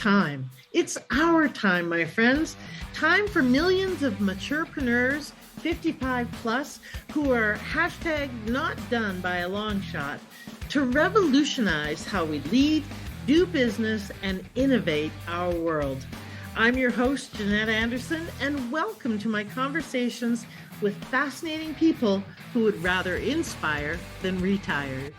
time. It's our time, my friends. Time for millions of maturepreneurs, 55 plus, who are hashtag not done by a long shot, to revolutionize how we lead, do business, and innovate our world. I'm your host, Jeanette Anderson, and welcome to my conversations with fascinating people who would rather inspire than retire.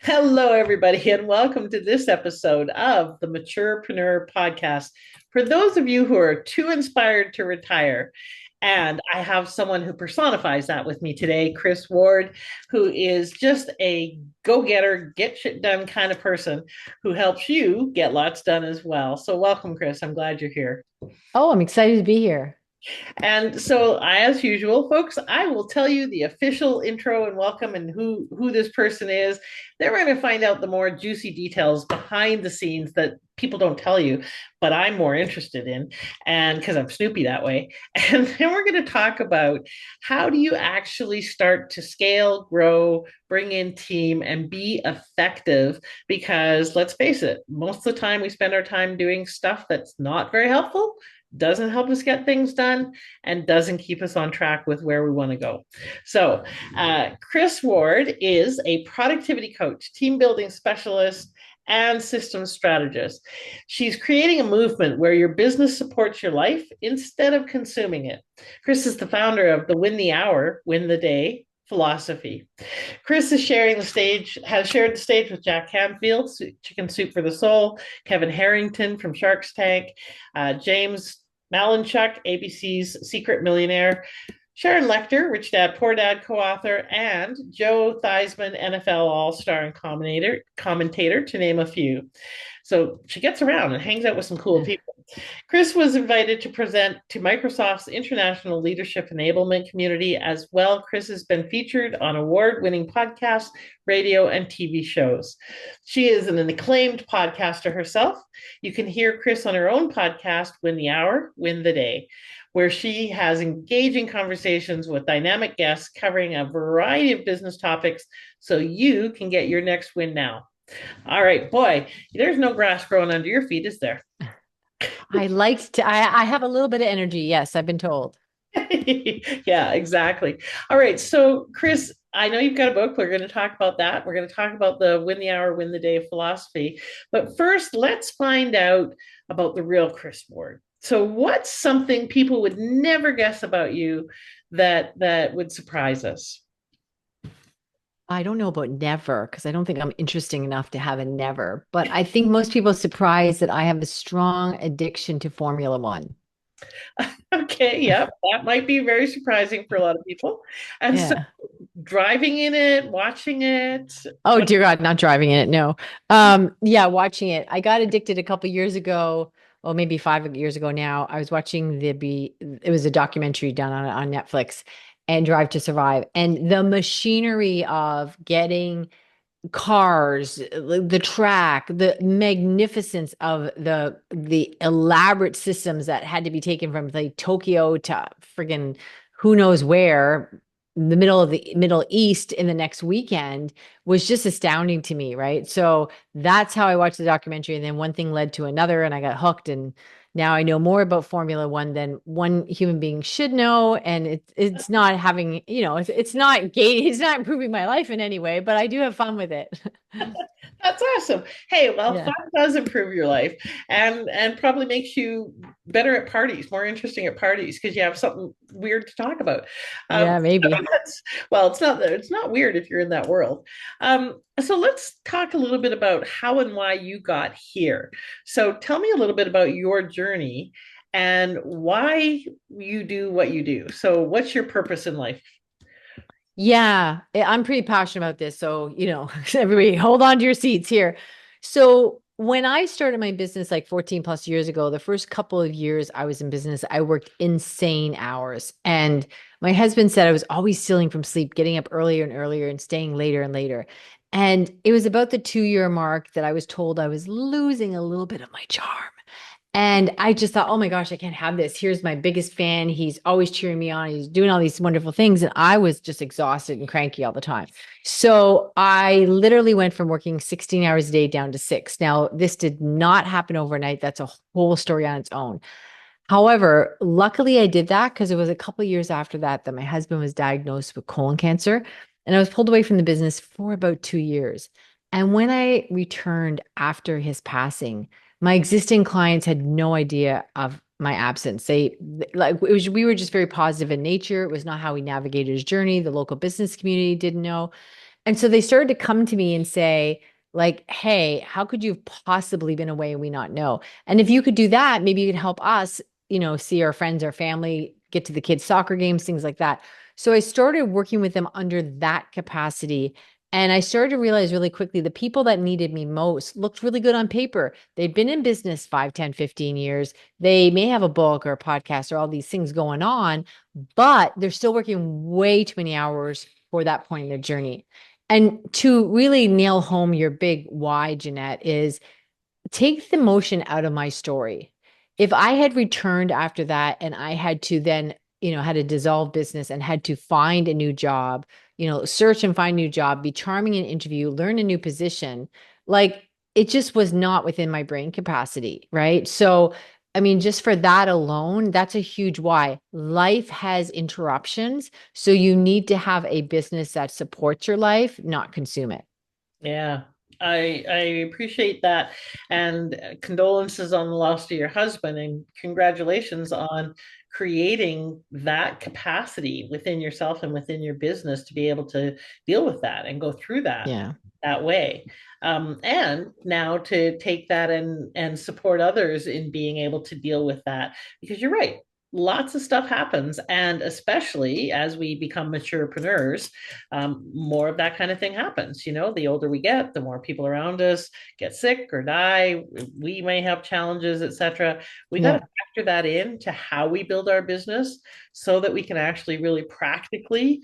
Hello, everybody, and welcome to this episode of the Maturepreneur podcast. For those of you who are too inspired to retire, and I have someone who personifies that with me today, Kris Ward, who is just a go-getter, get shit done kind of person who helps you get lots done as well. So welcome, Kris. I'm glad you're here. Oh, I'm excited to be here. And so, as usual, folks, I will tell you the official intro and welcome and who this person is. Then we're going to find out the more juicy details behind the scenes that people don't tell you, but I'm more interested in, and because I'm Snoopy that way. And then we're going to talk about how do you actually start to scale, grow, bring in team, and be effective. Because let's face it, most of the time we spend our time doing stuff that's not very helpful, doesn't help us get things done, and doesn't keep us on track with where we want to go. So Kris Ward is a productivity coach, team building specialist, and systems strategist. She's creating a movement where your business supports your life instead of consuming it. Kris is the founder of the Win the Hour, Win the Day philosophy. Kris is has shared the stage with Jack Canfield, Chicken Soup for the Soul, Kevin Harrington from Shark's Tank, James Malinchak, ABC's Secret Millionaire, Sharon Lechter, Rich Dad, Poor Dad co-author, and Joe Theismann, NFL All-Star and commentator, to name a few. So she gets around and hangs out with some cool people. Kris was invited to present to Microsoft's International Leadership Enablement Community as well. Kris has been featured on award-winning podcasts, radio, and TV shows. She is an acclaimed podcaster herself. You can hear Kris on her own podcast, Win the Hour, Win the Day, where she has engaging conversations with dynamic guests covering a variety of business topics so you can get your next win now. All right, boy, there's no grass growing under your feet, is there? I have a little bit of energy. Yes, I've been told. Yeah, exactly. All right. So, Kris, I know you've got a book. We're going to talk about that. We're going to talk about the Win the Hour, Win the Day philosophy. But first, let's find out about the real Kris Ward. So, what's something people would never guess about you that would surprise us? I don't know about never, because I don't think I'm interesting enough to have a never, but I think most people are surprised that I have a strong addiction to Formula One. Okay, yeah, that might be very surprising for a lot of people. And so Yeah. driving in it, watching it. Oh, dear God, not driving in it. No. Yeah, watching it. I got addicted a couple years ago. Well, maybe 5 years ago now. I was watching it was a documentary done on Netflix, and Drive to Survive. And the machinery of getting cars, the track, the magnificence of the elaborate systems that had to be taken from like Tokyo to friggin' who knows where, the middle of the Middle East in the next weekend was just astounding to me, right? So that's how I watched the documentary. And then one thing led to another, and I got hooked. And now I know more about Formula One than one human being should know. And it's not having, it's not improving my life in any way, but I do have fun with it. That's awesome. Hey, well, Yeah. fun does improve your life and probably makes you better at parties, more interesting at parties because you have something weird to talk about. Yeah, maybe. Well, it's not weird if you're in that world. So let's talk a little bit about how and why you got here. So tell me a little bit about your journey and why you do what you do. So what's your purpose in life? Yeah, I'm pretty passionate about this. So, everybody hold on to your seats here. So, when I started my business like 14 plus years ago, the first couple of years I was in business, I worked insane hours. And my husband said I was always stealing from sleep, getting up earlier and earlier and staying later and later. And it was about the 2-year mark that I was told I was losing a little bit of my charm. And I just thought, oh my gosh, I can't have this. Here's my biggest fan. He's always cheering me on. He's doing all these wonderful things. And I was just exhausted and cranky all the time. So I literally went from working 16 hours a day down to 6. Now, this did not happen overnight. That's a whole story on its own. However, luckily I did that because it was a couple of years after that that my husband was diagnosed with colon cancer. And I was pulled away from the business for about 2 years. And when I returned after his passing, my existing clients had no idea of my absence. They like it was, we were just very positive in nature. It was not how we navigated his journey. The local business community didn't know. And so they started to come to me and say, like, hey, how could you have possibly been away and we not know? And if you could do that, maybe you could help us, see our friends, our family, get to the kids' soccer games, things like that. So I started working with them under that capacity. And I started to realize really quickly the people that needed me most looked really good on paper. They'd been in business 5, 10, 15 years. They may have a book or a podcast or all these things going on, but they're still working way too many hours for that point in their journey. And to really nail home your big why, Jeanette, is take the emotion out of my story. If I had returned after that and I had to then, had to dissolve business and had to find a new job, search and find a new job, be charming in an interview, learn a new position, like it just was not within my brain capacity. Right. So, I mean, just for that alone, that's a huge why. Life has interruptions. So you need to have a business that supports your life, not consume it. Yeah, I appreciate that, and condolences on the loss of your husband, and congratulations on creating that capacity within yourself and within your business to be able to deal with that and go through that Yeah. that way. And now to take that and support others in being able to deal with that, because you're right, lots of stuff happens, and especially as we become maturepreneurs, more of that kind of thing happens. The older we get, the more people around us get sick or die. We may have challenges, etc. We got to Yeah. factor that in to how we build our business so that we can actually really practically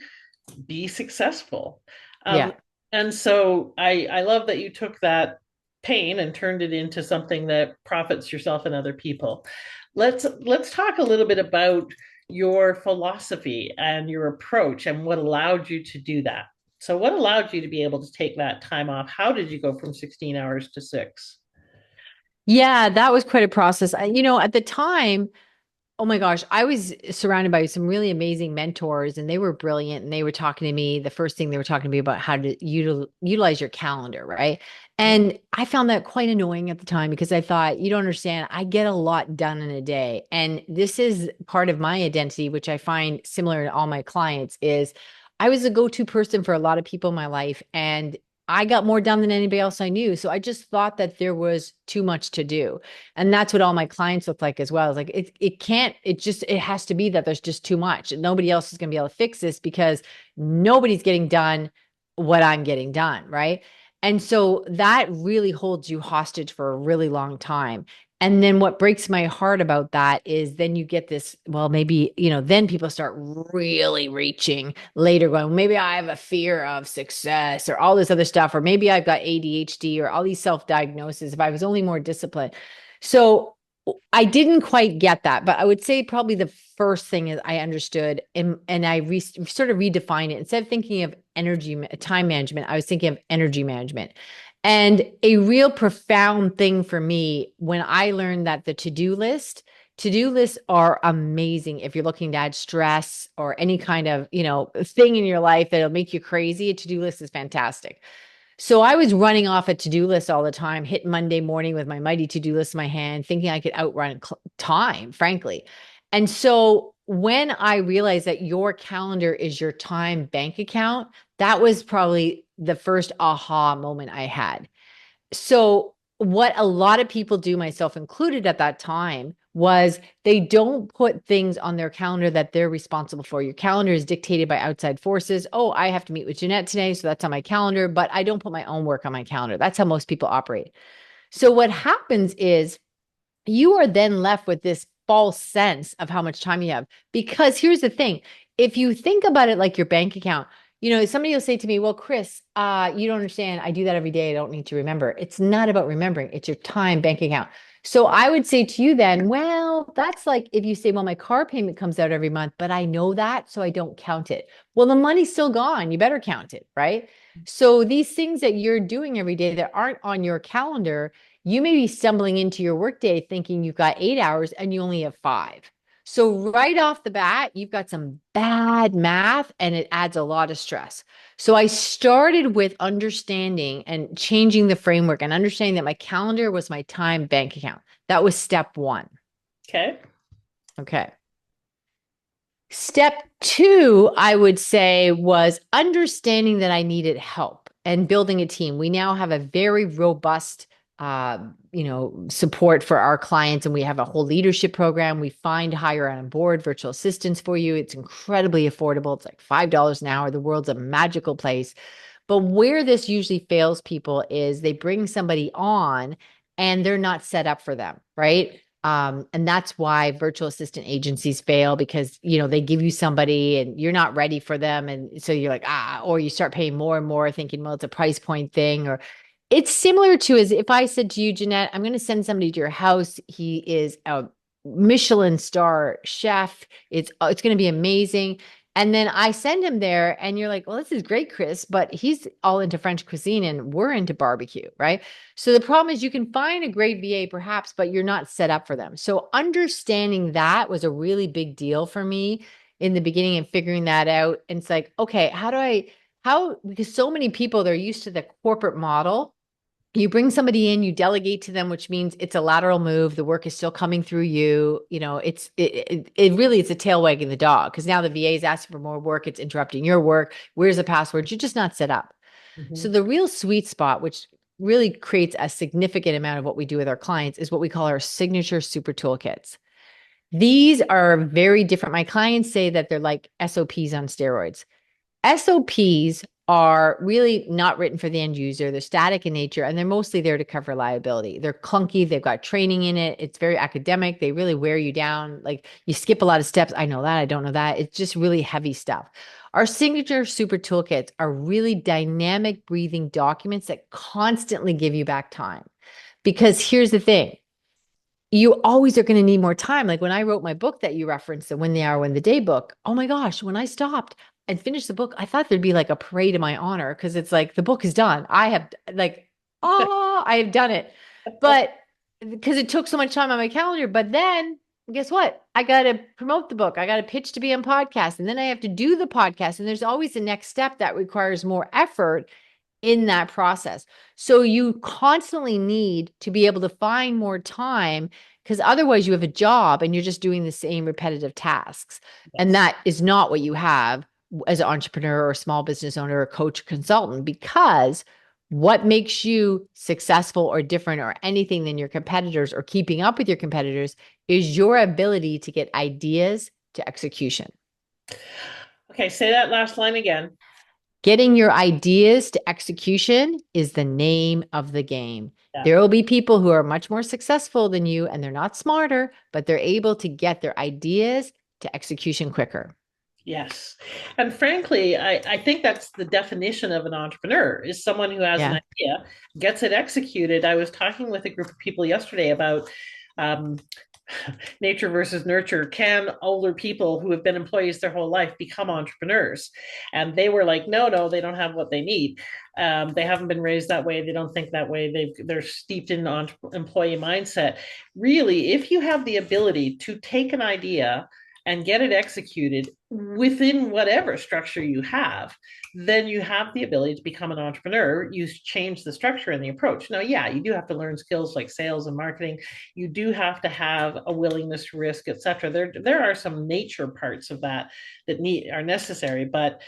be successful. Yeah. And so I love that you took that pain and turned it into something that profits yourself and other people. Let's talk a little bit about your philosophy and your approach and what allowed you to do that. So what allowed you to be able to take that time off? How did you go from 16 hours to 6? Yeah, that was quite a process. At the time, oh my gosh, I was surrounded by some really amazing mentors and they were brilliant and they were talking to me. The first thing they were talking to me about how to utilize your calendar, right? And I found that quite annoying at the time because I thought, you don't understand, I get a lot done in a day. And this is part of my identity, which I find similar to all my clients, is I was a go-to person for a lot of people in my life. And I got more done than anybody else I knew. So I just thought that there was too much to do. And that's what all my clients look like as well. It's like it has to be that there's just too much. Nobody else is going to be able to fix this because nobody's getting done what I'm getting done, right? And so that really holds you hostage for a really long time. And then what breaks my heart about that is then you get this, well, maybe, then people start really reaching later going, maybe I have a fear of success or all this other stuff, or maybe I've got ADHD or all these self-diagnoses if I was only more disciplined. So I didn't quite get that, but I would say probably the first thing is I understood and I sort of redefined it. Instead of thinking of time management, I was thinking of energy management. And a real profound thing for me when I learned that the to-do lists are amazing if you're looking to add stress or any kind of, thing in your life that'll make you crazy. A to-do list is fantastic. So I was running off a to-do list all the time, hit Monday morning with my mighty to-do list in my hand, thinking I could outrun time, frankly. And so when I realized that your calendar is your time bank account, that was probably the first aha moment I had. So what a lot of people do, myself included at that time, was they don't put things on their calendar that they're responsible for. Your calendar is dictated by outside forces. Oh, I have to meet with Jeanette today, so that's on my calendar, but I don't put my own work on my calendar. That's how most people operate. So what happens is you are then left with this false sense of how much time you have. Because here's the thing, if you think about it like your bank account, somebody will say to me, well, Kris, you don't understand. I do that every day. I don't need to remember. It's not about remembering. It's your time bank account. So I would say to you then, well, that's like if you say, well, my car payment comes out every month, but I know that, so I don't count it. Well, the money's still gone. You better count it, right? So these things that you're doing every day that aren't on your calendar, you may be stumbling into your workday thinking you've got 8 hours and you only have 5. So right off the bat, you've got some bad math and it adds a lot of stress. So I started with understanding and changing the framework and understanding that my calendar was my time bank account. That was step 1. Okay. Okay. Step 2, I would say, was understanding that I needed help and building a team. We now have a very robust support for our clients, and we have a whole leadership program. We find, hire on board virtual assistants for you. It's incredibly affordable. It's like $5 an hour. The world's a magical place. But where this usually fails people is they bring somebody on and they're not set up for them, right? And that's why virtual assistant agencies fail, because, they give you somebody and you're not ready for them. And so you're like, or you start paying more and more thinking, well, it's a price point thing. Or it's similar to as if I said to you, Jeanette, I'm going to send somebody to your house. He is a Michelin star chef. It's going to be amazing. And then I send him there and you're like, well, this is great, Kris, but he's all into French cuisine and we're into barbecue, right? So the problem is you can find a great VA perhaps, but you're not set up for them. So understanding that was a really big deal for me in the beginning and figuring that out. And it's like, okay, because so many people, they're used to the corporate model. You bring somebody in, you delegate to them, which means it's a lateral move. The work is still coming through you. It really is a tail wagging the dog, because now the VA is asking for more work. It's interrupting your work. Where's the password? You're just not set up. Mm-hmm. So the real sweet spot, which really creates a significant amount of what we do with our clients, is what we call our signature super toolkits. These are very different. My clients say that they're like SOPs on steroids. SOPs are really not written for the end user. They're static in nature, and they're mostly there to cover liability. They're clunky. They've got training in it. It's very academic. They really wear you down. Like, you skip a lot of steps. I know that. I don't know that. It's just really heavy stuff. Our signature super toolkits are really dynamic breathing documents that constantly give you back time. Because here's the thing. You always are going to need more time. Like when I wrote my book that you referenced, the Win the Hour, Win the Day book, oh my gosh, when I stopped and finished the book, I thought there'd be like a parade in my honor, because it's like the book is done. I have done it. But because it took so much time on my calendar. But then guess what? I got to promote the book. I got to pitch to be on podcast. And then I have to do the podcast. And there's always the next step that requires more effort in that process. So you constantly need to be able to find more time, because otherwise you have a job and you're just doing the same repetitive tasks. Yes. And that is not what you have as an entrepreneur or small business owner or coach or consultant, because what makes you successful or different or anything than your competitors or keeping up with your competitors is your ability to get ideas to execution. Okay, say that last line again. Getting your ideas to execution is the name of the game. Yeah. There will be people who are much more successful than you, and they're not smarter, but they're able to get their ideas to execution quicker. Yes. And frankly, I think that's the definition of an entrepreneur, is someone who has an idea, gets it executed. I was talking with a group of people yesterday about nature versus nurture. Can older people who have been employees their whole life become entrepreneurs? And they were like, no, they don't have what they need. They haven't been raised that way. They don't think that way. They're steeped in employee mindset. Really, if you have the ability to take an idea and get it executed within whatever structure you have, then you have the ability to become an entrepreneur. You change the structure and the approach. Now, yeah, you do have to learn skills like sales and marketing. You do have to have a willingness to risk, etc. There are some nature parts of that are necessary, but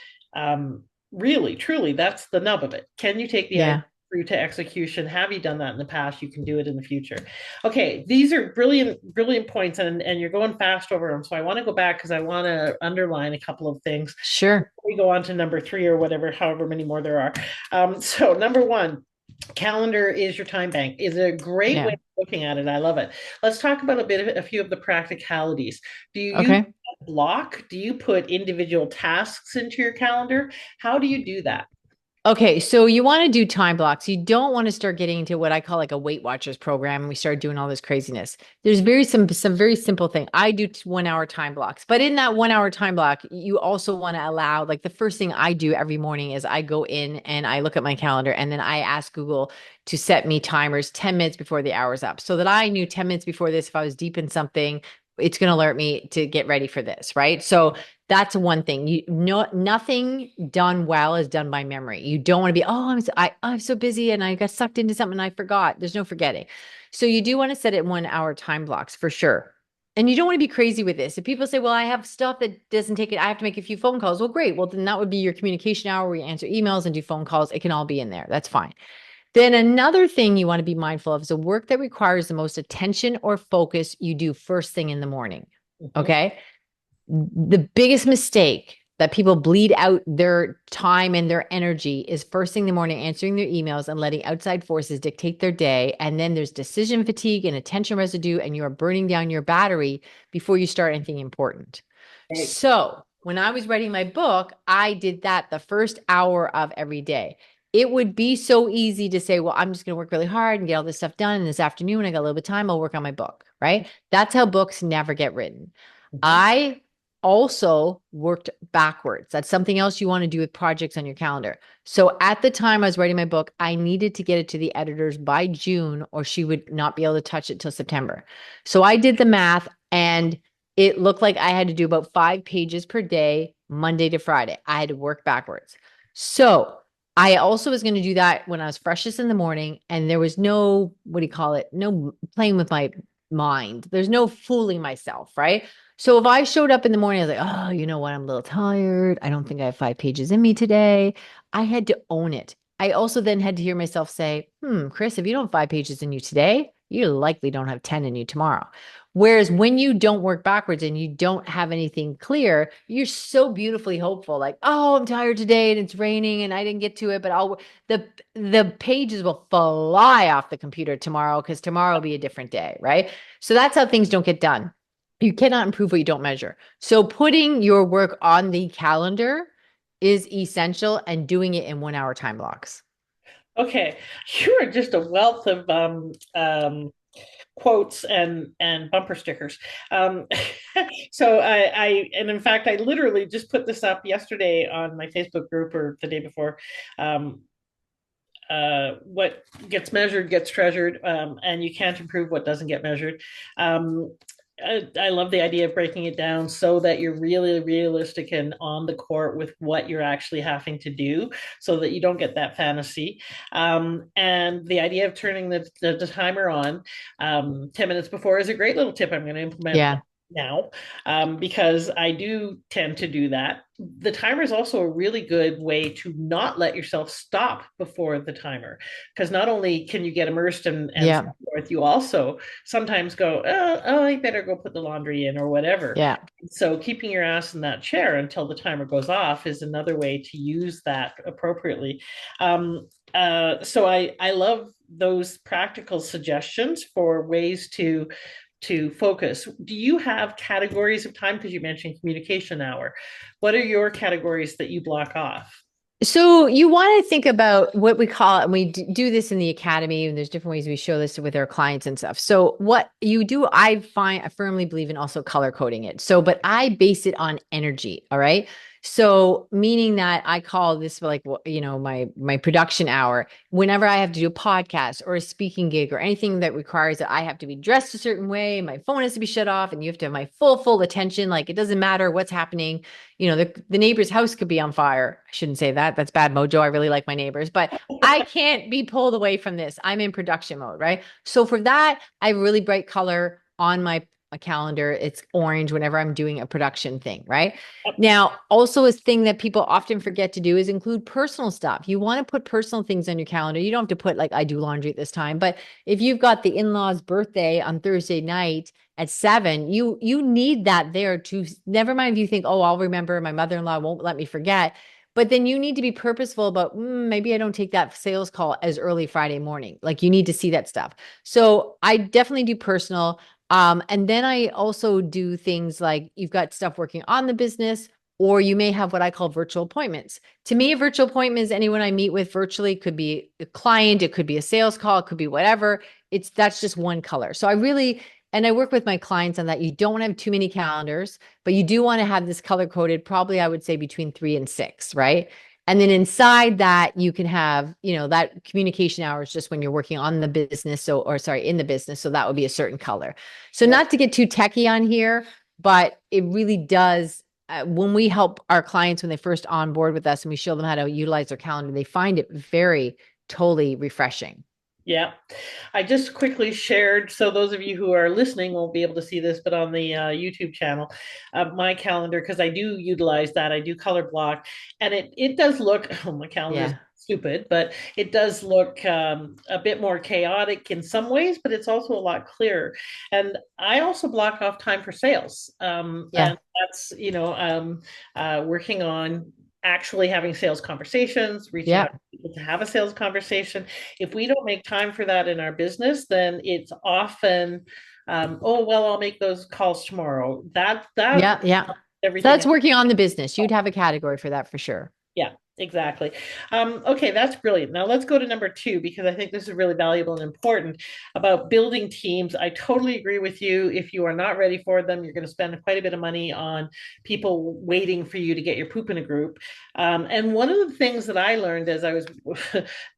really, truly, that's the nub of it. Can you take the idea through to execution? Have you done that in the past? You can do it in the future. Okay, these are brilliant points, and you're going fast over them. So I want to go back because I want to underline a couple of things. Sure. We go on to number 3 or whatever, however many more there are. So number 1, calendar is your time bank. Is a great way of looking at it. I love it. Let's talk about a few of the practicalities. Do you use a block? Do you put individual tasks into your calendar? How do you do that? Okay, so you want to do time blocks. You don't want to start getting into what I call like a Weight Watchers program, and we start doing all this craziness. There's some very simple thing. I do 1 hour time blocks, but in that 1 hour time block, you also want to allow, like, the first thing I do every morning is I go in and I look at my calendar, and then I ask Google to set me timers 10 minutes before the hour's up, so that I knew 10 minutes before this, if I was deep in something, it's going to alert me to get ready for this, right? So that's one thing. You know, nothing done well is done by memory. You don't want to be, oh, I'm so busy and I got sucked into something and I forgot. There's no forgetting. So you do want to set it 1 hour time blocks for sure. And you don't want to be crazy with this. If people say, well, I have stuff that doesn't take it, I have to make a few phone calls. Well, great. Well, then that would be your communication hour where you answer emails and do phone calls. It can all be in there. That's fine. Then another thing you want to be mindful of is the work that requires the most attention or focus you do first thing in the morning. Okay. The biggest mistake that people bleed out their time and their energy is first thing in the morning answering their emails and letting outside forces dictate their day. And then there's decision fatigue and attention residue, and you are burning down your battery before you start anything important. Right. So when I was writing my book, I did that the first hour of every day. It would be so easy to say, well, I'm just going to work really hard and get all this stuff done. And this afternoon, when I got a little bit of time, I'll work on my book, right? That's how books never get written. I also worked backwards. That's something else you want to do with projects on your calendar. So at the time I was writing my book, I needed to get it to the editors by June, or she would not be able to touch it till September. So I did the math, and it looked like I had to do about 5 pages per day, Monday to Friday. I had to work backwards. So I also was going to do that when I was freshest in the morning, and there was no, what do you call it? No playing with my mind. There's no fooling myself, right? So if I showed up in the morning, I was like, oh, you know what? I'm a little tired. I don't think I have 5 pages in me today. I had to own it. I also then had to hear myself say, Kris, if you don't have 5 pages in you today, you likely don't have 10 in you tomorrow. Whereas when you don't work backwards and you don't have anything clear, you're so beautifully hopeful. Like, oh, I'm tired today and it's raining and I didn't get to it, but the pages will fly off the computer tomorrow, because tomorrow will be a different day, right? So that's how things don't get done. You cannot improve what you don't measure. So putting your work on the calendar is essential, and doing it in 1 hour time blocks. Okay, you are just a wealth of quotes and bumper stickers. Um, so and in fact, I literally just put this up yesterday on my Facebook group, or the day before. Um, what gets measured gets treasured, and you can't improve what doesn't get measured. I love the idea of breaking it down so that you're really realistic and on the court with what you're actually having to do, so that you don't get that fantasy. And the idea of turning the timer on 10 minutes before is a great little tip I'm going to implement Yeah. now, because I do tend to do that. The timer is also a really good way to not let yourself stop before the timer, because not only can you get immersed and Yeah. so forth, you also sometimes go, oh, I better go put the laundry in or whatever. Yeah. So keeping your ass in that chair until the timer goes off is another way to use that appropriately. So I love those practical suggestions for ways to focus. Do you have categories of time? Because you mentioned communication hour. What are your categories that you block off? So you want to think about what we call, and we do this in the academy, and there's different ways we show this with our clients and stuff. So what you do, I firmly believe in also color coding it. So, but I base it on energy. All right. So meaning that I call this, like, my production hour, whenever I have to do a podcast or a speaking gig or anything that requires that I have to be dressed a certain way, my phone has to be shut off, and you have to have my full attention. Like, it doesn't matter what's happening. The neighbor's house could be on fire. I shouldn't say that. That's bad mojo. I really like my neighbors, but I can't be pulled away from this. I'm in production mode, right? So for that, I have really bright color on my calendar. It's orange whenever I'm doing a production thing, right? Now, also a thing that people often forget to do is include personal stuff. You want to put personal things on your calendar. You don't have to put, like, I do laundry at this time, but if you've got the in-laws' birthday on Thursday night at 7, you need that there to, never mind if you think, oh, I'll remember, my mother-in-law won't let me forget. But then you need to be purposeful about, maybe I don't take that sales call as early Friday morning. Like, you need to see that stuff. So I definitely do personal. And then I also do things like, you've got stuff working on the business or you may have what I call virtual appointments. To me, a virtual appointment is anyone I meet with virtually. It could be a client, it could be a sales call, it could be whatever. That's just one color. So I work with my clients on that. You don't want to have too many calendars, but you do want to have this color coded, probably I would say between 3 and 6, right? And then inside that, you can have, that communication hours just when you're working on the business. So, or sorry, in the business. So that would be a certain color. So not to get too techie on here, but it really does. When we help our clients, when they first onboard with us and we show them how to utilize their calendar, they find it very totally refreshing. Yeah. I just quickly shared, so those of you who are listening won't be able to see this, but on the YouTube channel, my calendar, because I do utilize that. I do color block, and it does look, oh, my calendar is stupid, but it does look a bit more chaotic in some ways, but it's also a lot clearer. And I also block off time for sales. And that's, working on actually having sales conversations, reaching out to people to have a sales conversation. If we don't make time for that in our business, then it's often, oh, well, I'll make those calls tomorrow. Everything. So that's working on the business. You'd have a category for that for sure. Yeah, exactly. Okay, that's brilliant. Now let's go to number 2, because I think this is really valuable and important about building teams. I totally agree with you. If you are not ready for them, you're going to spend quite a bit of money on people waiting for you to get your poop in a group. And one of the things that I learned as I was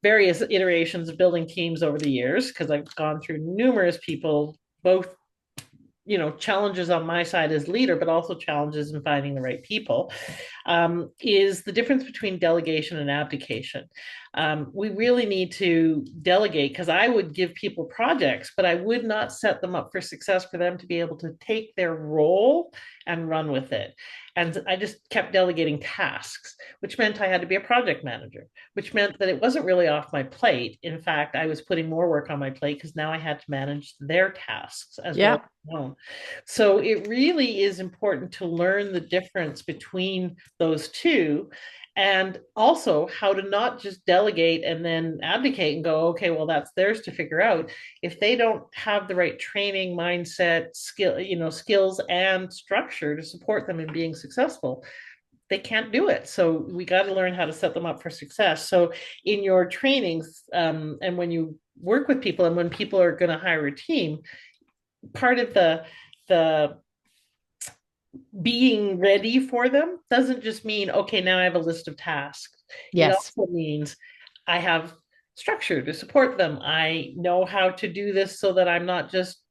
various iterations of building teams over the years, because I've gone through numerous people, both challenges on my side as leader, but also challenges in finding the right people, is the difference between delegation and abdication. We really need to delegate, because I would give people projects, but I would not set them up for success for them to be able to take their role and run with it. And I just kept delegating tasks, which meant I had to be a project manager, which meant that it wasn't really off my plate. In fact, I was putting more work on my plate because now I had to manage their tasks as well. So it really is important to learn the difference between those two, and also how to not just delegate and then abdicate and go, okay, well, that's theirs to figure out. If they don't have the right training, mindset, skills and structure to support them in being successful, they can't do it. So we got to learn how to set them up for success. So in your trainings, and when you work with people, and when people are going to hire a team, part of the being ready for them doesn't just mean, okay, now I have a list of tasks. It also means I have structure to support them. I know how to do this so that I'm not just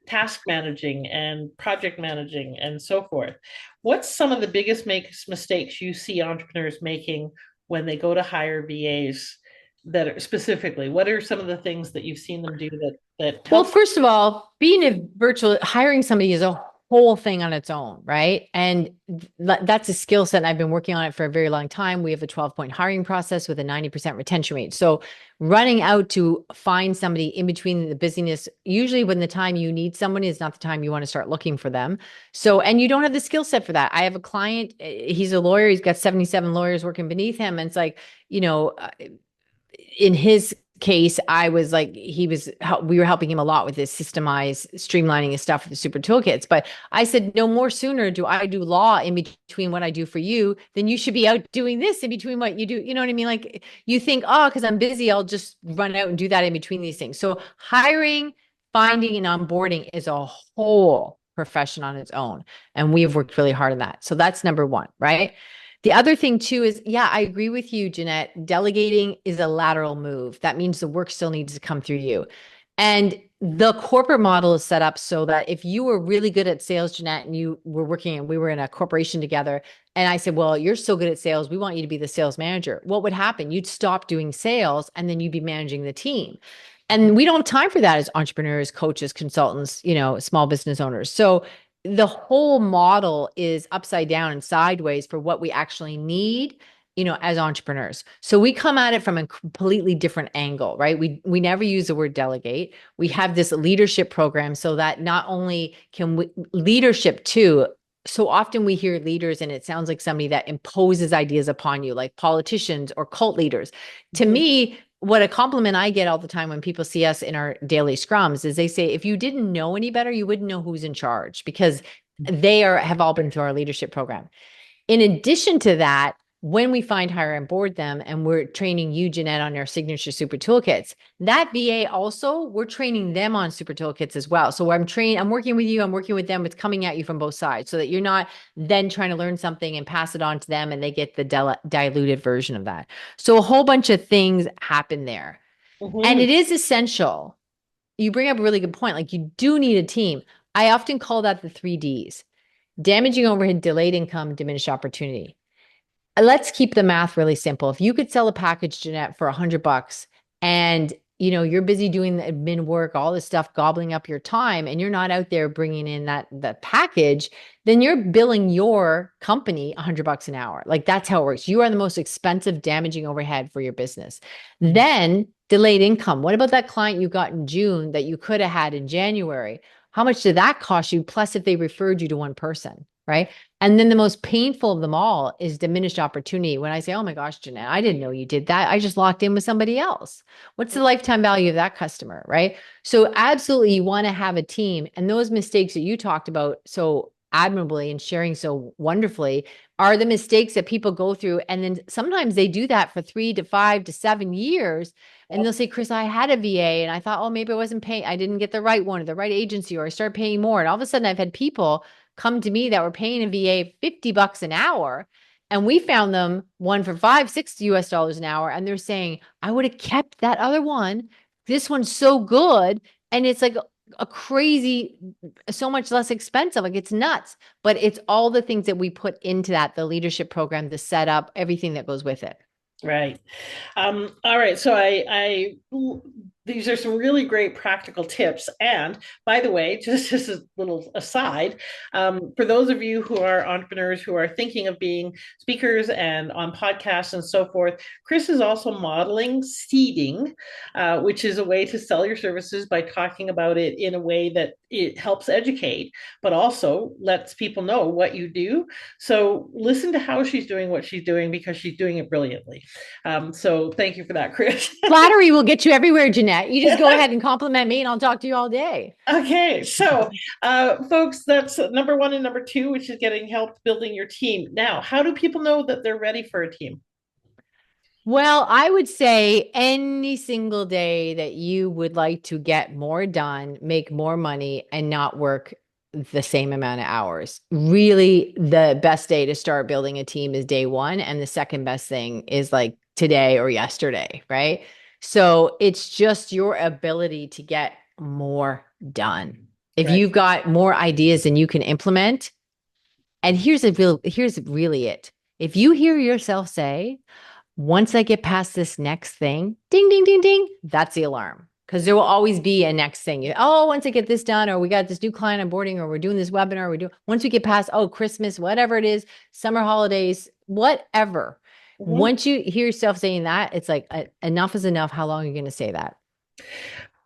task managing and project managing and so forth. What's some of the biggest mistakes you see entrepreneurs making when they go to hire VAs? That are specifically, what are some of the things that you've seen them do that well, first of all, being a virtual, hiring somebody is a whole thing on its own, right? And that's a skill set. And I've been working on it for a very long time. We have a 12-point hiring process with a 90% retention rate. So running out to find somebody in between the busyness, usually when the time you need someone is not the time you want to start looking for them. So, and you don't have the skill set for that. I have a client, he's a lawyer, he's got 77 lawyers working beneath him. And it's like, in his case, I was like, we were helping him a lot with this streamlining his stuff with the super toolkits. But I said, no more sooner do I do law in between what I do for you, then you should be out doing this in between what you do. You know what I mean? Like you think, oh, because I'm busy, I'll just run out and do that in between these things. So hiring, finding, and onboarding is a whole profession on its own. And we have worked really hard on that. So that's number one, right? The other thing too is, I agree with you, Jeanette. Delegating is a lateral move. That means the work still needs to come through you. And the corporate model is set up so that if you were really good at sales, Jeanette, and we were in a corporation together, and I said, well, you're so good at sales, we want you to be the sales manager. What would happen? You'd stop doing sales and then you'd be managing the team. And we don't have time for that as entrepreneurs, coaches, consultants, small business owners. So the whole model is upside down and sideways for what we actually need, as entrepreneurs. So we come at it from a completely different angle, right? We never use the word delegate. We have this leadership program so that not only can we leadership too. So often we hear leaders and it sounds like somebody that imposes ideas upon you, like politicians or cult leaders. To me, what a compliment I get all the time when people see us in our daily scrums is they say, if you didn't know any better, you wouldn't know who's in charge, because they have all been through our leadership program. In addition to that, when we find, hire, and board them, and we're training you, Jeanette, on our signature super toolkits, that VA also, we're training them on super toolkits as well. So I'm working with you, I'm working with them. It's coming at you from both sides so that you're not then trying to learn something and pass it on to them and they get the diluted version of that. So a whole bunch of things happen there. And it is essential. You bring up a really good point. Like, you do need a team. I often call that the 3Ds: damaging overhead, delayed income, diminished opportunity. Let's keep the math really simple. If you could sell a package, Jeanette, for $100 and you're busy doing the admin work, all this stuff, gobbling up your time, and you're not out there bringing in that package, then you're billing your company $100 an hour. Like, that's how it works. You are the most expensive damaging overhead for your business. Then delayed income. What about that client you got in June that you could have had in January? How much did that cost you? Plus, if they referred you to one person, right? And then the most painful of them all is diminished opportunity. When I say, oh my gosh, Jeanette, I didn't know you did that. I just locked in with somebody else. What's the lifetime value of that customer, right? So absolutely, you want to have a team. And those mistakes that you talked about so admirably and sharing so wonderfully are the mistakes that people go through. And then sometimes they do that for 3 to 5 to 7 years. And they'll say, Kris, I had a VA and I thought, oh, maybe I wasn't paying. I didn't get the right one or the right agency, or I started paying more. And all of a sudden I've had people come to me that were paying a VA $50 an hour. And we found them one for $5-6 an hour. And they're saying, I would have kept that other one. This one's so good. And it's like a crazy, so much less expensive. Like, it's nuts, but it's all the things that we put into that, the leadership program, the setup, everything that goes with it. Right. All right. So these are some really great practical tips. And by the way, just as a little aside, for those of you who are entrepreneurs who are thinking of being speakers and on podcasts and so forth, Kris is also modeling seeding, which is a way to sell your services by talking about it in a way that it helps educate, but also lets people know what you do. So listen to how she's doing what she's doing, because she's doing it brilliantly. So thank you for that, Kris. Flattery will get you everywhere, Jeanette. You just go ahead and compliment me and I'll talk to you all day. Okay. So folks, that's number 1 and number 2, which is getting help building your team. Now, how do people know that they're ready for a team? Well, I would say any single day that you would like to get more done, make more money, and not work the same amount of hours. Really, the best day to start building a team is day 1. And the second best thing is like today or yesterday, right? So it's just your ability to get more done. If you've got more ideas than you can implement, and here's really it. If you hear yourself say, once I get past this next thing, ding, ding, ding, ding, that's the alarm. Because there will always be a next thing. Once I get this done, or we got this new client onboarding, or we're doing this webinar, once we get past, Christmas, whatever it is, summer holidays, whatever. Mm-hmm. Once you hear yourself saying that, it's like, enough is enough. How long are you going to say that?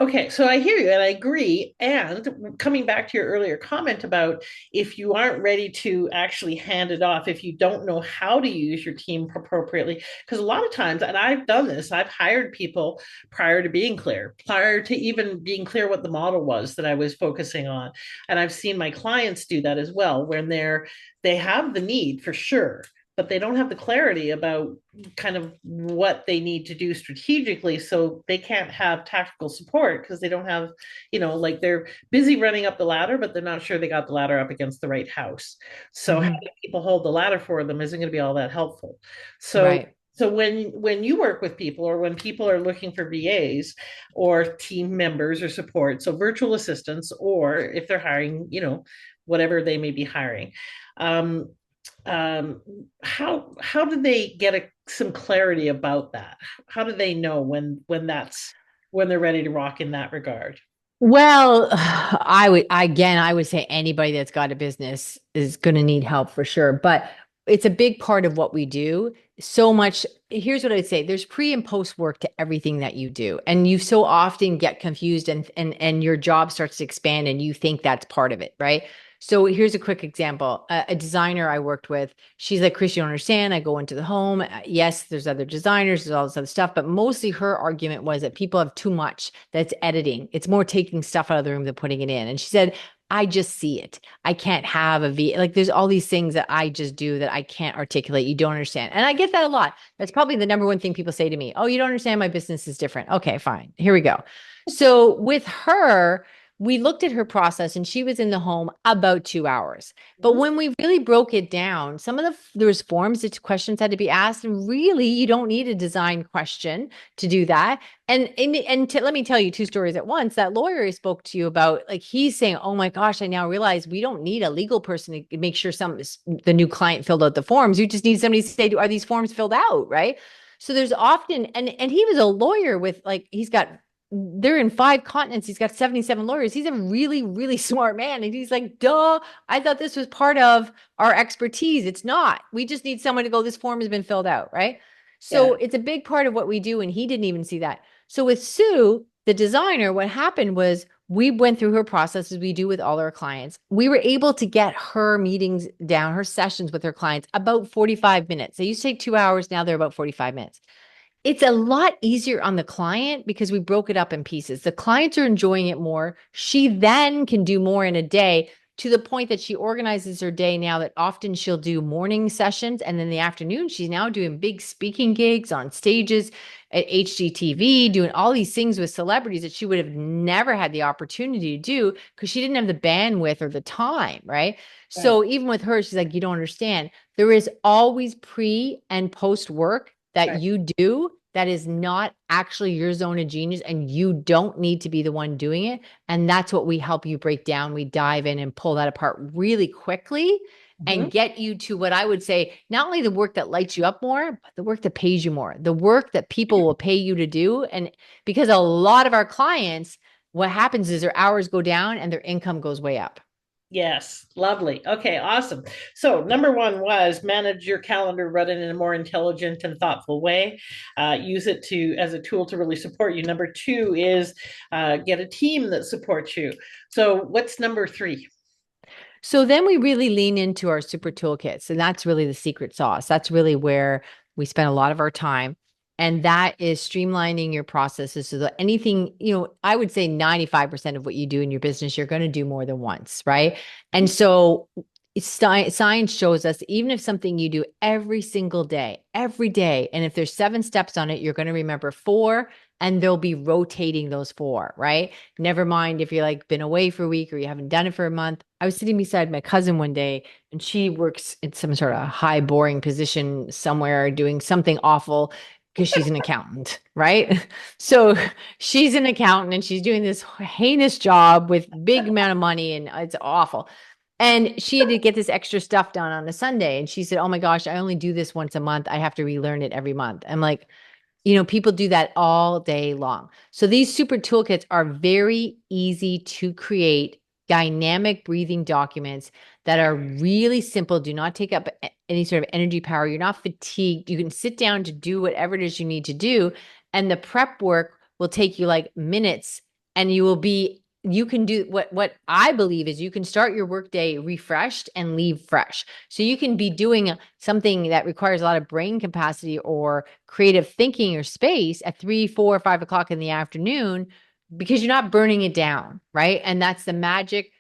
Okay, so I hear you and I agree. And coming back to your earlier comment about if you aren't ready to actually hand it off, if you don't know how to use your team appropriately, because a lot of times, and I've done this, I've hired people prior to being clear, prior to even being clear what the model was that I was focusing on. And I've seen my clients do that as well, when they have the need for sure, but they don't have the clarity about kind of what they need to do strategically. So they can't have tactical support because they don't have, like, they're busy running up the ladder, but they're not sure they got the ladder up against the right house. So having people hold the ladder for them isn't going to be all that helpful. So So when you work with people, or when people are looking for VAs or team members or support, so virtual assistants, or if they're hiring, whatever they may be hiring, how do they get some clarity about that? How do they know when they're ready to rock in that regard? Well, I would say anybody that's got a business is going to need help for sure, but it's a big part of what we do. So much. Here's what I'd say. There's pre and post work to everything that you do. And you so often get confused and your job starts to expand and you think that's part of it, right? So here's a quick example. A designer I worked with, she's like, Kris, you don't understand. I go into the home. Yes, there's other designers, there's all this other stuff, but mostly her argument was that people have too much that's editing. It's more taking stuff out of the room than putting it in. And she said, I just see it. I can't have a V. Like there's all these things that I just do that I can't articulate. You don't understand. And I get that a lot. That's probably the number one thing people say to me. Oh, you don't understand. My business is different. Okay, fine. Here we go. So with her, we looked at her process and she was in the home about 2 hours. But Mhm. when we really broke it down, some of there was forms that questions had to be asked. And really, you don't need a design question to do that. Let me tell you two stories at once. That lawyer I spoke to you about, like he's saying, "Oh my gosh, I now realize we don't need a legal person to make sure the new client filled out the forms. You just need somebody to say, are these forms filled out, right?" So there's often, and he was a lawyer with like they're in 5 continents. He's got 77 lawyers. He's a really, really smart man. And he's like, duh, I thought this was part of our expertise. It's not. We just need someone to go, this form has been filled out, right? So Yeah. it's a big part of what we do. And he didn't even see that. So with Sue, the designer, what happened was we went through her process as we do with all our clients. We were able to get her meetings down, her sessions with her clients about 45 minutes. They used to take 2 hours. Now they're about 45 minutes. It's a lot easier on the client because we broke it up in pieces. The clients are enjoying it more. She then can do more in a day to the point that she organizes her day now that often she'll do morning sessions. And then the afternoon, she's now doing big speaking gigs on stages at HGTV, doing all these things with celebrities that she would have never had the opportunity to do because she didn't have the bandwidth or the time, right? Right. So even with her, she's like, you don't understand. There is always pre and post work that Right. you do that is not actually your zone of genius, and you don't need to be the one doing it. And that's what we help you break down. We dive in and pull that apart really quickly and Mhm. get you to what I would say, not only the work that lights you up more, but the work that pays you more, the work that people will pay you to do. And because a lot of our clients, what happens is their hours go down and their income goes way up. Yes, lovely. Okay, awesome. So, number one was manage your calendar, run it in a more intelligent and thoughtful way. Use it to as a tool to really support you. Number two is get a team that supports you. So, what's number three? So then we really lean into our super toolkits, and that's really the secret sauce. That's really where we spend a lot of our time. And that is streamlining your processes so that anything, I would say 95% of what you do in your business, you're going to do more than once, right? And so science shows us even if something you do every day, and if there's 7 steps on it, you're going to remember 4 and they'll be rotating those 4, right? Never mind if you're like been away for a week or you haven't done it for a month. I was sitting beside my cousin one day and she works in some sort of high boring position somewhere doing something awful because she's an accountant, right? So she's an accountant and she's doing this heinous job with big amount of money and it's awful. And she had to get this extra stuff done on a Sunday. And she said, "Oh my gosh, I only do this once a month. I have to relearn it every month." I'm like, people do that all day long. So these super toolkits are very easy to create dynamic breathing documents that are really simple, do not take up any sort of energy power. You're not fatigued. You can sit down to do whatever it is you need to do. And the prep work will take you like minutes and you can do what I believe is you can start your workday refreshed and leave fresh. So you can be doing something that requires a lot of brain capacity or creative thinking or space at 3, 4, 5 o'clock in the afternoon because you're not burning it down, right? And that's the magic.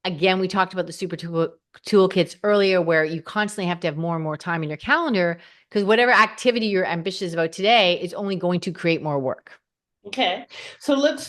Again, we talked about the toolkits earlier, where you constantly have to have more and more time in your calendar because whatever activity you're ambitious about today is only going to create more work. Okay, so let's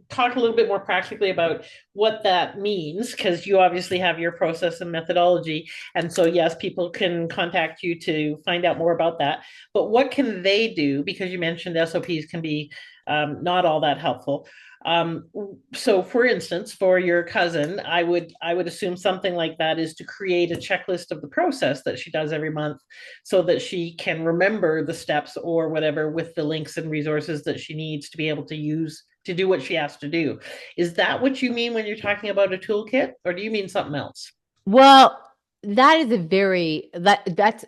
talk a little bit more practically about what that means, because you obviously have your process and methodology, and so yes, people can contact you to find out more about that. But what can they do? Because you mentioned SOPs can be not all that helpful. Um, so, for instance, for your cousin, I would assume something like that is to create a checklist of the process that she does every month, so that she can remember the steps or whatever with the links and resources that she needs to be able to use to do what she has to do. Is that what you mean when you're talking about a toolkit, or do you mean something else? Well, that's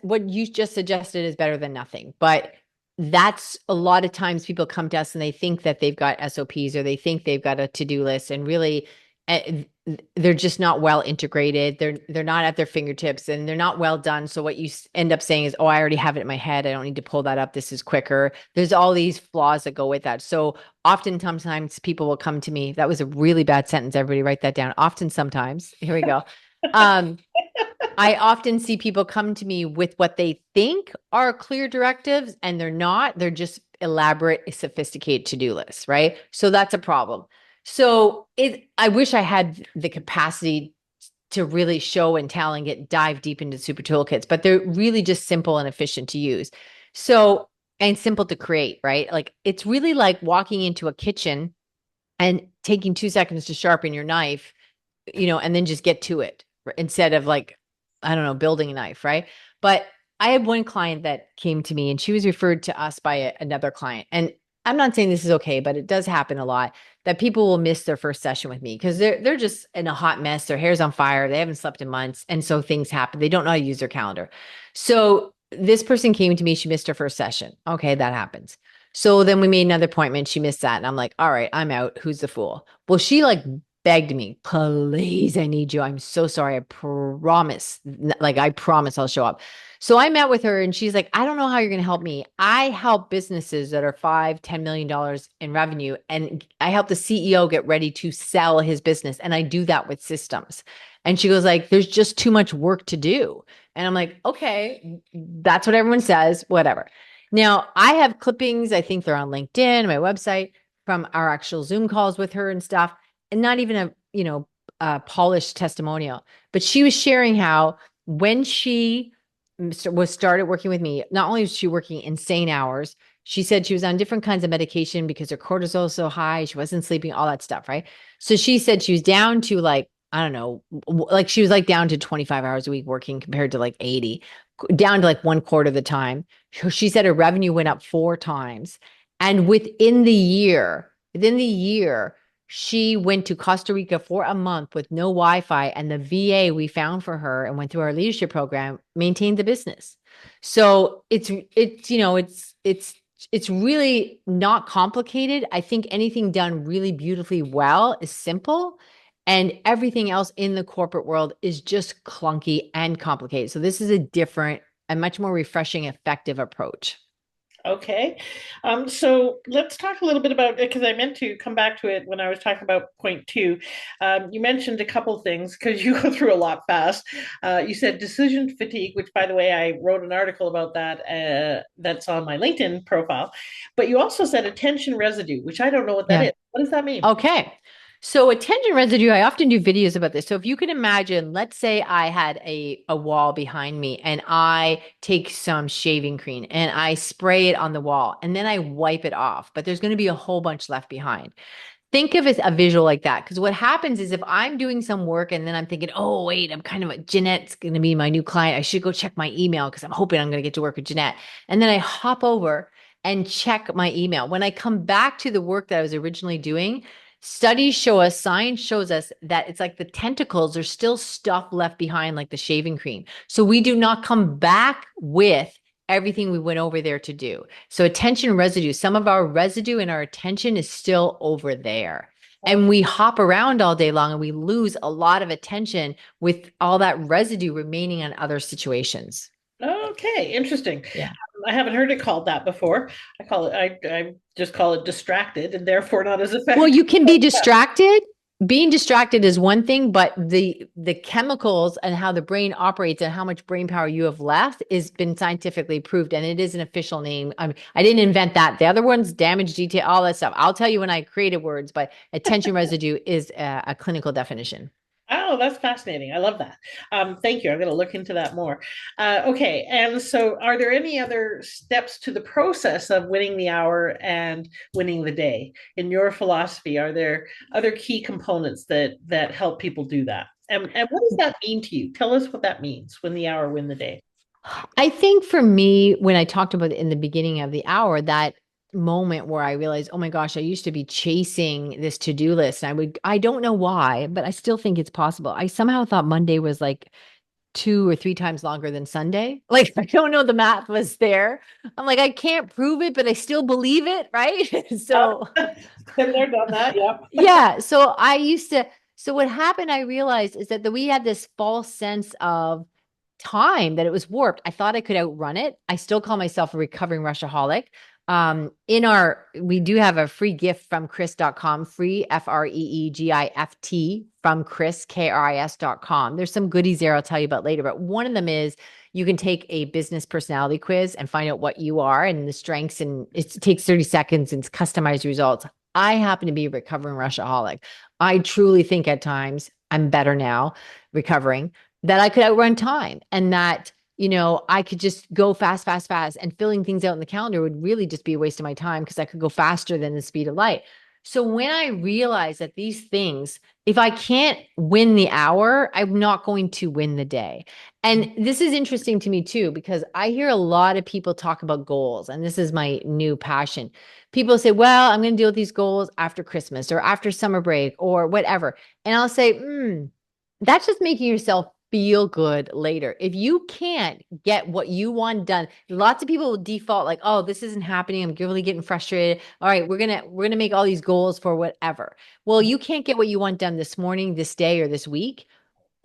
what you just suggested is better than nothing. But that's a lot of times people come to us and they think that they've got SOPs or they think they've got a to-do list. And really, they're just not well integrated. They're not at their fingertips and they're not well done. So what you end up saying is, oh, I already have it in my head. I don't need to pull that up. This is quicker. There's all these flaws that go with that. So often, sometimes people will come to me. That was a really bad sentence. Everybody write that down. Often, sometimes. Here we go. I often see people come to me with what they think are clear directives, and they're not. They're just elaborate, sophisticated to-do lists, right? So that's a problem. So I wish I had the capacity to really show and tell and dive deep into super toolkits, but they're really just simple and efficient to use. So, and simple to create, right? Like it's really like walking into a kitchen and taking 2 seconds to sharpen your knife, and then just get to it instead of like, I don't know, building a knife, right? But I had one client that came to me and she was referred to us by another client. And I'm not saying this is okay, but it does happen a lot that people will miss their first session with me because they're just in a hot mess. Their hair's on fire. They haven't slept in months. And so things happen. They don't know how to use their calendar. So this person came to me. She missed her first session. Okay, that happens. So then we made another appointment. She missed that. And I'm like, all right, I'm out. Who's the fool? Well, she like begged me, please, I need you. I'm so sorry. I promise. Like, I promise I'll show up. So I met with her and she's like, I don't know how you're going to help me. I help businesses that are $5-10 million in revenue. And I help the CEO get ready to sell his business. And I do that with systems. And she goes like, there's just too much work to do. And I'm like, okay, that's what everyone says, whatever. Now I have clippings. I think they're on LinkedIn, my website, from our actual Zoom calls with her and stuff. And not even a polished testimonial, but she was sharing how when she started working with me, not only was she working insane hours, she said she was on different kinds of medication because her cortisol was so high. She wasn't sleeping, all that stuff. Right. So she said she was down to like, I don't know, like she was like down to 25 hours a week working compared to like 80, down to like 1/4 of the time. She said her revenue went up 4 times. And within the year, she went to Costa Rica for a month with no Wi-Fi, and the VA we found for her and went through our leadership program maintained the business. So it's really not complicated. I think anything done really beautifully well is simple, and everything else in the corporate world is just clunky and complicated. So this is a much more refreshing, effective approach. Okay. So let's talk a little bit about it because I meant to come back to it when I was talking about point two. You mentioned a couple things because you go through a lot fast. You said decision fatigue, which, by the way, I wrote an article about that that's on my LinkedIn profile. But you also said attention residue, which I don't know what that Yeah. is. What does that mean? Okay. So attention residue, I often do videos about this. So if you can imagine, let's say I had a wall behind me and I take some shaving cream and I spray it on the wall and then I wipe it off, but there's going to be a whole bunch left behind. Think of it a visual like that. Because what happens is if I'm doing some work and then I'm thinking, oh, wait, Jeanette's going to be my new client. I should go check my email because I'm hoping I'm going to get to work with Jeanette. And then I hop over and check my email. When I come back to the work that I was originally doing, science shows us that it's like the tentacles are still stuff left behind, like the shaving cream. So we do not come back with everything we went over there to do. So attention residue, some of our residue in our attention is still over there. And we hop around all day long and we lose a lot of attention with all that residue remaining on other situations. Okay, interesting. Yeah. I haven't heard it called that before. I just call it distracted and therefore not as effective. Well, you can be distracted. Being distracted is one thing, but the chemicals and how the brain operates and how much brain power you have left has been scientifically proved, and it is an official name. I didn't invent that. The other ones, damage detail, all that stuff. I'll tell you when I created words, but attention residue is a clinical definition. Oh, that's fascinating. I love that. Thank you. I'm going to look into that more. Okay. And so, are there any other steps to the process of winning the hour and winning the day? In your philosophy, are there other key components that help people do that? And what does that mean to you? Tell us what that means. Win the hour, win the day. I think for me, when I talked about it in the beginning of the hour, that moment where I realized, oh my gosh, I used to be chasing this to-do list. And I don't know why, but I still think it's possible. I somehow thought Monday was like 2 or 3 times longer than Sunday. Like, I don't know, the math was there. I'm like, I can't prove it, but I still believe it. Right. So Been there, done that. Yep. yeah. So what happened, I realized, is that we had this false sense of time, that it was warped. I thought I could outrun it. I still call myself a recovering Rushaholic. We do have a free gift from Kris.com, free FREEGIFT from Kris, KRIS.com. There's some goodies there I'll tell you about later, but one of them is you can take a business personality quiz and find out what you are and the strengths, and it takes 30 seconds and it's customized results. I happen to be a recovering Rushaholic. I truly think at times, I'm better now, recovering, that I could outrun time, and that, I could just go fast, fast, fast, and filling things out in the calendar would really just be a waste of my time because I could go faster than the speed of light. So when I realized that these things, if I can't win the hour, I'm not going to win the day. And this is interesting to me too, because I hear a lot of people talk about goals, and this is my new passion. People say, well, I'm going to deal with these goals after Christmas or after summer break or whatever. And I'll say, that's just making yourself feel good later. If you can't get what you want done, lots of people will default like, oh, this isn't happening. I'm really getting frustrated. All right, we're gonna make all these goals for whatever. Well, you can't get what you want done this morning, this day, or this week.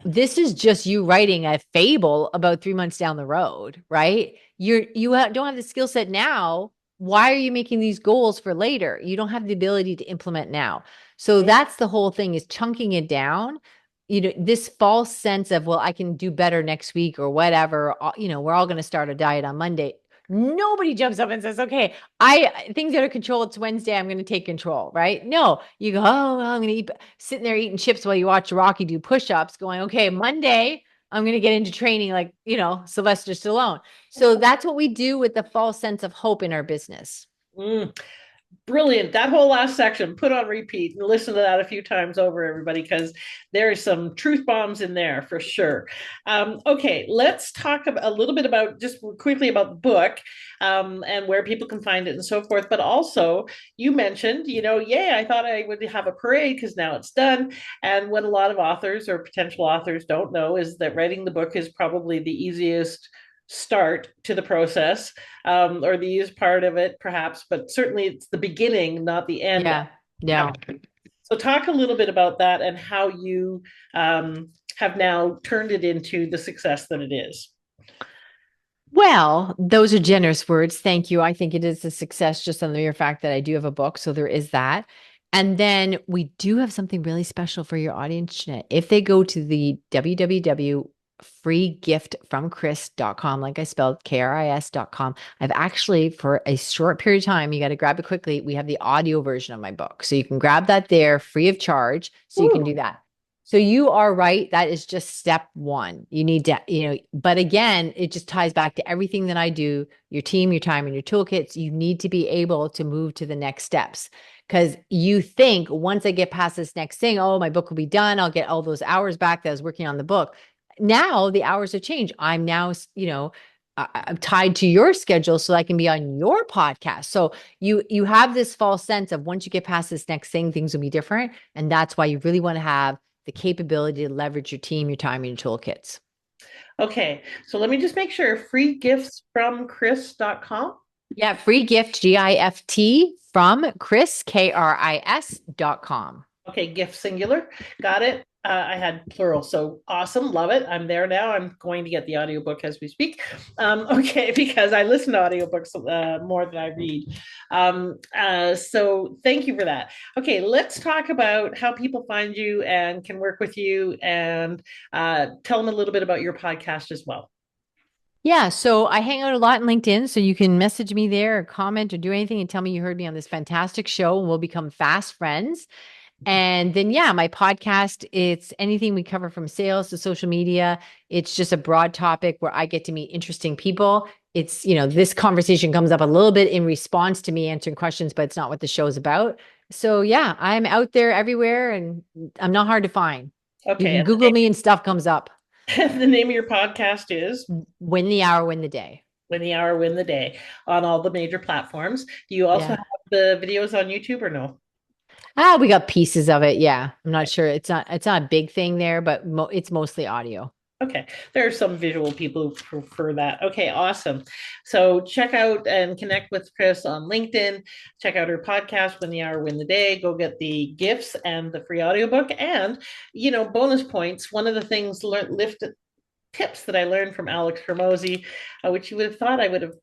This is just you writing a fable about 3 months down the road, right? Don't have the skill set now. Why are you making these goals for later? You don't have the ability to implement now. So that's the whole thing, is chunking it down. This false sense of, well, I can do better next week or whatever. We're all going to start a diet on Monday. Nobody jumps up and says, okay, things out of control, it's Wednesday, I'm going to take control, right? No, you go, oh, well, I'm going to eat, sitting there eating chips while you watch Rocky do push-ups, going, okay, Monday, I'm going to get into training like, Sylvester Stallone. So that's what we do with the false sense of hope in our business. Brilliant. That whole last section, put on repeat and listen to that a few times over, everybody, because there's some truth bombs in there for sure. Okay, let's talk a little bit about, just quickly, about the book, and where people can find it and so forth. But also, you mentioned, I thought I would have a parade because now it's done. And what a lot of authors or potential authors don't know is that writing the book is probably the easiest start to the process, or the easiest part of it, perhaps, but certainly it's the beginning, not the end. Yeah. So talk a little bit about that and how you have now turned it into the success that it is. Well, those are generous words. Thank you. I think it is a success just on the mere fact that I do have a book. So there is that. And then we do have something really special for your audience, Jeanette. If they go to the www.freegiftfromkris.com, like I spelled KRIS.com, I've actually, for a short period of time, you got to grab it quickly, we have the audio version of my book. So you can grab that there free of charge. So you can do that. So you are right. That is just step one. You need to, but again, it just ties back to everything that I do, your team, your time, and your toolkits. You need to be able to move to the next steps, because you think once I get past this next thing, oh, my book will be done. I'll get all those hours back that I was working on the book. Now the hours have changed. I'm now, I'm tied to your schedule so I can be on your podcast. So you have this false sense of once you get past this next thing, things will be different. And that's why you really want to have the capability to leverage your team, your time, and your toolkits. Okay. So let me just make sure, free gifts from Kris.com. Yeah. Free gift, GIFT from Kris, KRIS.com. Okay. Gift singular. Got it. I had plural. So awesome. Love it. I'm there now. I'm going to get the audiobook as we speak. Okay. Because I listen to audiobooks more than I read. So thank you for that. Okay. Let's talk about how people find you and can work with you, and tell them a little bit about your podcast as well. Yeah, so I hang out a lot in LinkedIn, so you can message me there or comment or do anything and tell me you heard me on this fantastic show, and we'll become fast friends. And then, yeah, my podcast, it's anything we cover from sales to social media. It's just a broad topic where I get to meet interesting people. It's, this conversation comes up a little bit in response to me answering questions, but it's not what the show is about. So yeah, I'm out there everywhere and I'm not hard to find. Okay. You can Google me and stuff comes up. The name of your podcast is Win the Hour, Win the Day. Win the Hour, Win the Day, on all the major platforms. Do you also have the videos on YouTube or no? We got pieces of it. Yeah. I'm not sure. It's not a big thing there, but it's mostly audio. Okay. There are some visual people who prefer that. Okay, awesome. So check out and connect with Kris on LinkedIn. Check out her podcast, Win the Hour, Win the Day. Go get the gifts and the free audiobook. And, bonus points. One of the things lift tips that I learned from Alex Hermosi, which you would have thought I would have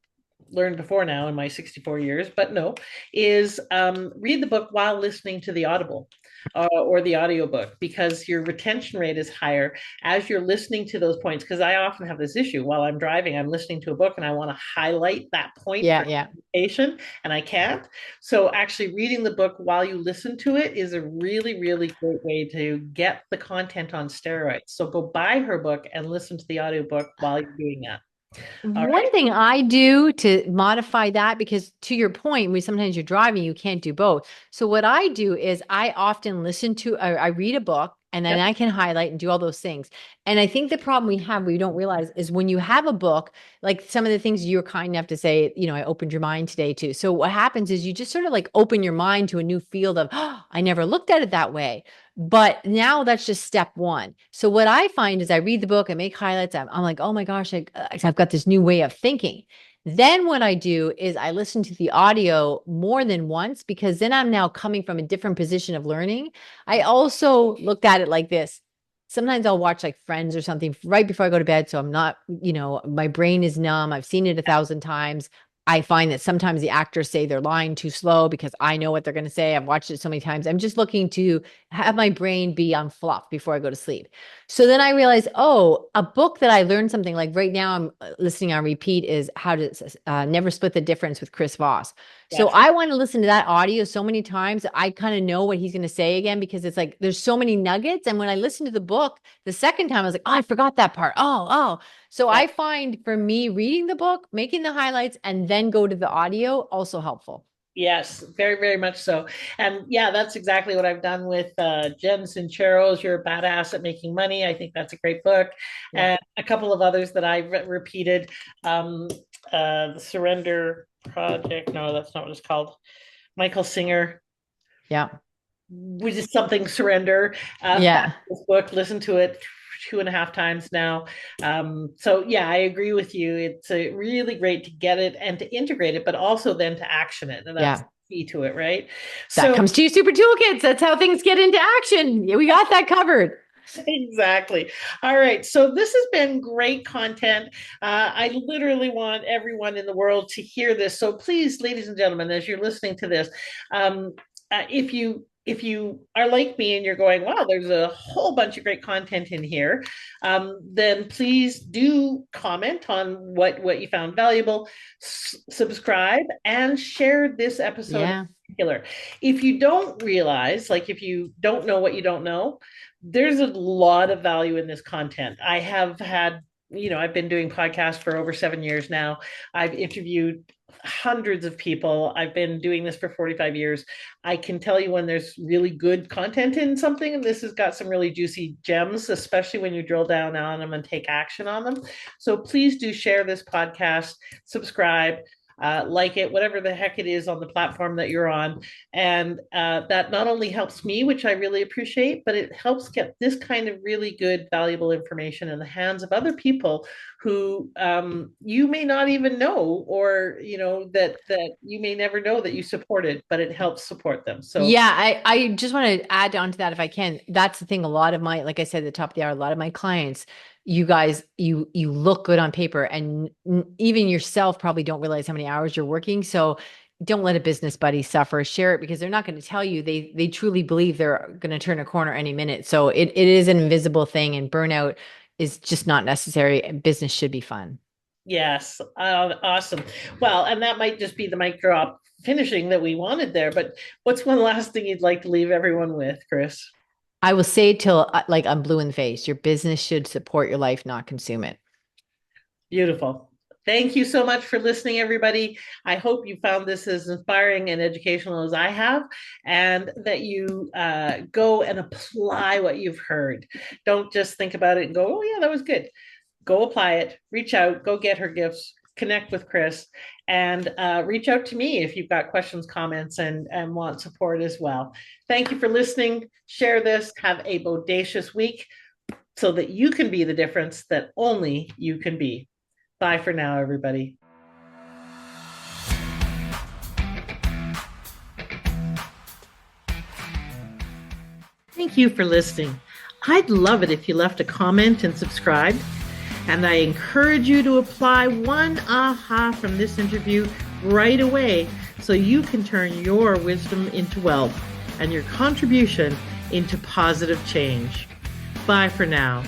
learned before now in my 64 years, but no, is read the book while listening to the Audible. Or the audiobook, because your retention rate is higher as you're listening to those points. Because I often have this issue while I'm driving, I'm listening to a book and I want to highlight that point Yeah, for yeah. communication, and I can't. So actually reading the book while you listen to it is a really, really great way to get the content on steroids. So go buy her book and listen to the audiobook while you're doing that. All One right. thing I do to modify that, because to your point, when sometimes you're driving, you can't do both. So what I do is I often I read a book and then Yep. I can highlight and do all those things. And I think the problem we have, we don't realize, is when you have a book, like some of the things you're kind enough to say, I opened your mind today too. So what happens is you just sort of like open your mind to a new field of, oh, I never looked at it that way. But now that's just step one. So what I find is I read the book, I make highlights. I'm like, oh my gosh, I've got this new way of thinking. Then what I do is I listen to the audio more than once, because then I'm now coming from a different position of learning. I also looked at it like this. Sometimes I'll watch like Friends or something right before I go to bed. So I'm not, my brain is numb. I've seen it 1,000 times. I find that sometimes the actors say they're lying too slow because I know what they're going to say. I've watched it so many times. I'm just looking to have my brain be on fluff before I go to sleep. So then I realized, oh, a book that I learned something like right now I'm listening on repeat is How to Never Split the Difference with Chris Voss. So Yes. I want to listen to that audio so many times. I kind of know what he's going to say again, because it's like there's so many nuggets. And when I listened to the book the second time, I was like, oh, I forgot that part. Oh. So Yeah. I find for me, reading the book, making the highlights, and then go to the audio also helpful. Yes, very, very much so. And yeah, that's exactly what I've done with Jen Sincero's You're a Badass at Making Money. I think that's a great book. Yeah. And a couple of others that I've repeated. Um, the Surrender Project. No, that's not what it's called. Michael Singer, Yeah. which is something surrender. Yeah. This book, listen to it 2.5 times now. So yeah, I agree with you. It's really great to get it and to integrate it, but also then to action it. And that's Yeah. key to it, right? That So comes to you, Super Toolkits. That's how things get into action. Yeah, we got that covered. exactly. All right. So this has been great content. I literally want everyone in the world to hear this. So please, ladies and gentlemen, as you're listening to this, if you are like me and you're going, wow, there's a whole bunch of great content in here, then please do comment on what you found valuable, subscribe, and share this episode in Yeah. particular. If you don't realize, like if you don't know what you don't know, there's a lot of value in this content. I have had, I've been doing podcasts for over 7 years now. I've interviewed hundreds of people. I've been doing this for 45 years. I can tell you when there's really good content in something, and this has got some really juicy gems, especially when you drill down on them and take action on them. So please do share this podcast, subscribe, like it, whatever the heck it is on the platform that you're on. And that not only helps me, which I really appreciate, but it helps get this kind of really good, valuable information in the hands of other people who you may not even know, or that you may never know that you supported, but it helps support them. So Yeah, I just want to add on to that if I can. That's the thing. A lot of my, like I said at the top of the hour, a lot of my clients, you guys, you look good on paper, and even yourself probably don't realize how many hours you're working. So don't let a business buddy suffer. Share it, because they're not going to tell you. They truly believe they're going to turn a corner any minute. So it is an invisible thing, and burnout is just not necessary. Business should be fun. yes, awesome. Well, and that might just be the mic drop finishing that we wanted there. But what's one last thing you'd like to leave everyone with, Kris? I will say it till like I'm blue in the face. Your business should support your life, not consume it. Beautiful. Thank you so much for listening, everybody. I hope you found this as inspiring and educational as I have, and that you go and apply what you've heard. Don't just think about it and go, oh, yeah, that was good. Go apply it, reach out, go get her gifts, connect with Kris, and reach out to me if you've got questions, comments, and want support as well. Thank you for listening. Share this. Have a bodacious week. so that you can be the difference that only you can be. Bye for now, everybody. Thank you for listening. I'd love it if you left a comment and subscribed. And I encourage you to apply one aha from this interview right away so you can turn your wisdom into wealth and your contribution into positive change. Bye for now.